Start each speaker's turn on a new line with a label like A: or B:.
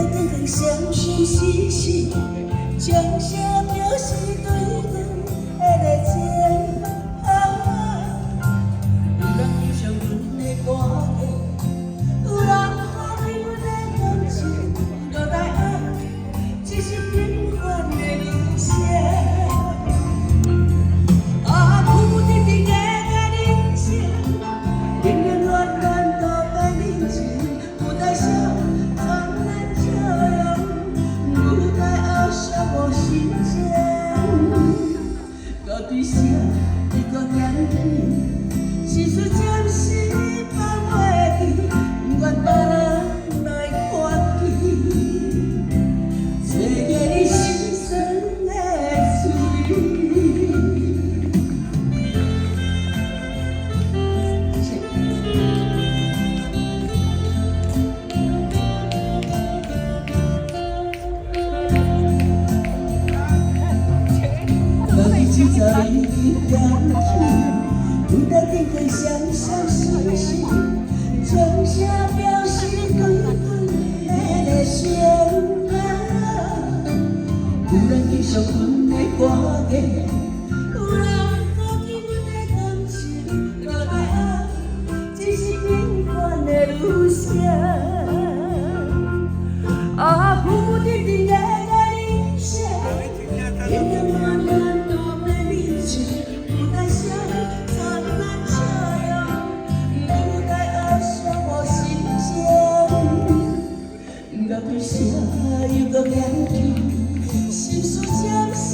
A: 等更相信是是，将啥表示对等的热情。有人欣赏阮的歌艺，有人看见阮的感情，落来爱，只是平凡的人生。啊，固定定的人生，冷冷暖暖都在人情，不带笑，苍然笑容，不带哀伤无心情。到底啥一个念天，是事暂时放袂记，不愿别人来看见，找个你心酸的嘴。只早已经远去，为了定格相相思心，从啥表示对等的热情。有人欣赏阮的歌艺，有人看见阮的感情，落来爱，只是平凡的女生。啊，不定定的人生，冷冷暖暖。不带笑，灿烂笑容，不带哀伤无心情。到底啥又搁念起，心事暂时。